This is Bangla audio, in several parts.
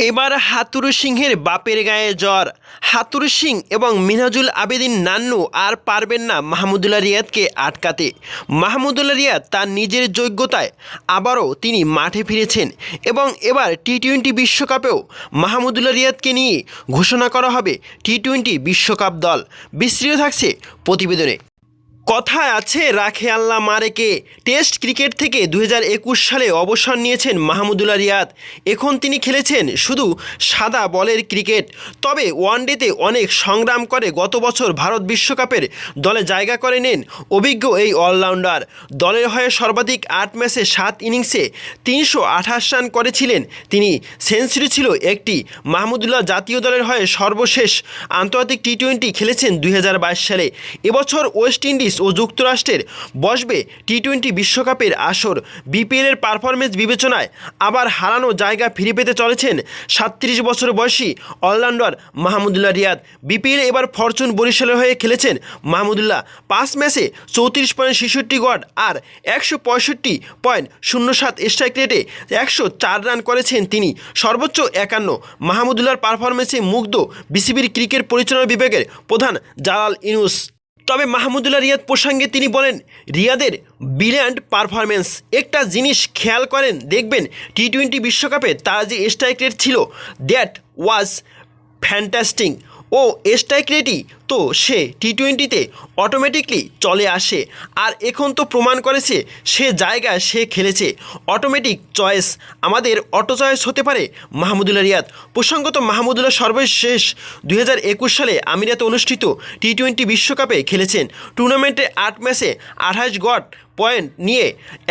এবার হাতুরু সিংহের বাপের গায়ে জ্বর। হাতুরু সিং এবং মিনহাজুল আবেদিন নান্নু আর পারবেন না মাহমুদুল্লাহ রিয়াদকে আটকাতে। মাহমুদুল্লাহ রিয়াদ তার নিজের যোগ্যতায় আবারও তিনি মাঠে ফিরেছেন এবং এবার টি-20 বিশ্বকাপেও মাহমুদুল্লাহ রিয়াদকে নিয়ে ঘোষণা করা হবে টি-20 বিশ্বকাপ দল। বিস্তৃত থাকছে প্রতিবেদনে। কথায় আছে রাখে আল্লাহ মারেকে। টেস্ট ক্রিকেট থেকে 2021 সালে অবসর নিয়েছেন মাহমুদুল্লাহ রিয়াদ। এখন তিনি খেলেছেন শুধু সাদা বলের ক্রিকেট। তবে ওয়ানডেতে অনেক সংগ্রাম করে গত বছর ভারত বিশ্বকাপের দলে জায়গা করে নেন অভিজ্ঞ এই অলরাউন্ডার। দলের হয়ে সর্বাধিক 8 ম্যাচে 7 ইনিংসে 328 রান করেছিলেন তিনি। সেঞ্চুরি ছিল একটি। মাহমুদুল্লাহ জাতীয় দলের হয়ে সর্বশেষ আন্তর্জাতিক টি-20 খেলেছেন 2022 সালে। এবছর ওয়েস্ট ইন্ডিজ ও যুক্তরাষ্ট্রের বসবে টি-20 বিশ্বকাপের আসর। বিপিএলের পারফরমেন্স বিবেচনায় আবার হারানো জায়গা ফিরে পেতে চলেছেন 37 বছর বয়সী অলরাউন্ডার মাহমুদুল্লাহ রিয়াদ। বিপিএলে এবার ফরচুন বরিশালের হয়ে খেলেছেন মাহমুদুল্লাহ। 5 ম্যাচে 34.66 গড় আর 165.07 স্ট্রাইক রেটে 104 রান করেছেন তিনি। সর্বোচ্চ 51। মাহমুদুল্লাহর পারফরমেন্সে মুগ্ধ বিসিবির ক্রিকেট পরিচালনা বিভাগের প্রধান জালাল ইউনুস। তবে মাহমুদুল্লাহ রিয়াদ প্রসঙ্গে তিনি বলেন, রিয়াদের ব্রিলিয়ান্ট পারফরমেন্স। একটা জিনিস খেয়াল করেন, দেখবেন টি-20 বিশ্বকাপে তার যে স্ট্রাইক রেট ছিল, দ্যাট ওয়াজ ফ্যান্টাস্টিক। ও স্ট্রাইক রেটই তো সে টি-20তে অটোমেটিকলি চলে আসে। আর এখন তো প্রমাণ করেছে সে জায়গায় সে খেলেছে। অটোমেটিক চয়েস, আমাদের অটো চয়েস হতে পারে মাহমুদুল্লাহ রিয়াদ। প্রসঙ্গত মাহমুদুল্লাহ সর্বশেষ 2021 সালে আমিরাতে অনুষ্ঠিত টি-20 বিশ্বকাপে খেলেছেন। টুর্নামেন্টে 8 ম্যাচে 28 গড় পয়েন্ট নিয়ে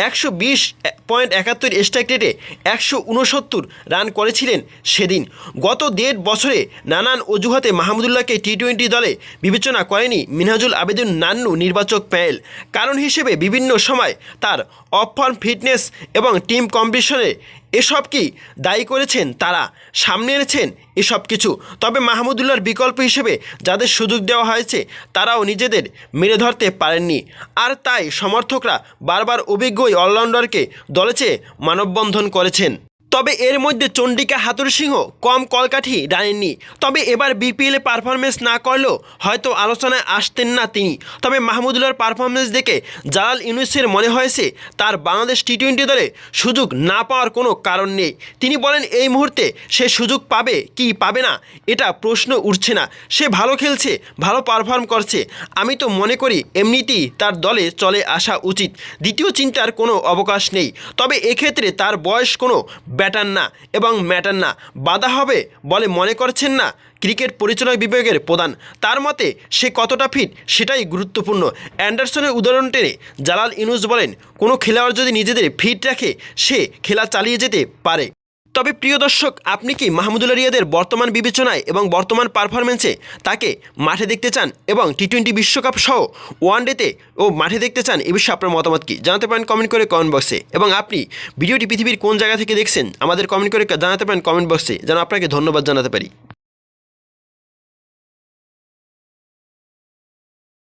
120.71 স্ট্রাইক রেটে 169 রান করেছিলেন সেদিন। গত 1.5 বছরে নানান অজুহাতে মাহমুদুল্লাহকে টি-20 দলে বিবেচনা করেনি মিনহাজুল আবেদিন নান্নু নির্বাচক প্যানেল। কারণ হিসেবে বিভিন্ন সময় তার অফ ফর্ম, ফিটনেস এবং টিম কম্পিটিশনে এসব কি দায়ী করেছেন তারা। সামনে এনেছেন এসব কিছু। তবে মাহমুদুল্লাহর বিকল্প হিসেবে যাদের সুযোগ দেওয়া হয়েছে তারাও নিজেদের মেরে ধরতে পারেননি। আর তাই সমর্থকরা বারবার অভিজ্ঞ অলরাউন্ডারকে দলে চেয়ে মানববন্ধন করেছেন। তবে এর মধ্যে চন্ডিকা হাতুরু সিংহ কম কলকাঠি টানেননি। তবে এবার বিপিএলে পারফরমেন্স না করলেও হয়তো আলোচনায় আসতেন না তিনি। তবে মাহমুদুল্লাহর পারফরমেন্স দেখে জালাল ইউনুসের মনে হয়েছে তার বাংলাদেশ টি-20 দলে সুযোগ না পাওয়ার কোনো কারণ নেই। তিনি বলেন, এই মুহূর্তে সে সুযোগ পাবে কি পাবে না এটা প্রশ্ন উঠছে না। সে ভালো খেলছে, ভালো পারফর্ম করছে। আমি তো মনে করি এমনিতেই তার দলে চলে আসা উচিত। দ্বিতীয় চিন্তার কোনো অবকাশ নেই। তবে এক্ষেত্রে তার বয়স কোনো ব্যাটার না এবং ম্যাটার না, বাধা হবে বলে মনে করছেন না ক্রিকেট পরিচালক বিভাগের প্রধান। তার মতে সে কতটা ফিট সেটাই গুরুত্বপূর্ণ। অ্যান্ডারসনের উদাহরণ টেনে জালাল ইউনুস বলেন, কোনো খেলোয়াড় যদি নিজেদের ফিট রাখে সে খেলা চালিয়ে যেতে পারে। তবে প্রিয় দর্শক, আপনি কি মাহমুদুল্লাহ রিয়াদের বর্তমান বিবেচনায় এবং বর্তমান পারফরমেন্সে তাকে মাঠে দেখতে চান এবং টি-20 বিশ্বকাপ সহ ওয়ানডেতে ও মাঠে দেখতে চান? এ বিষয়ে আপনার মতামত কি জানাতে পারেন কমেন্ট করে কমেন্ট বক্সে। এবং আপনি ভিডিওটি পৃথিবীর কোন জায়গা থেকে দেখছেন আমাদের কমেন্ট করে জানাতে পারেন কমেন্ট বক্সে, যেন আপনাকে ধন্যবাদ জানাতে পারি।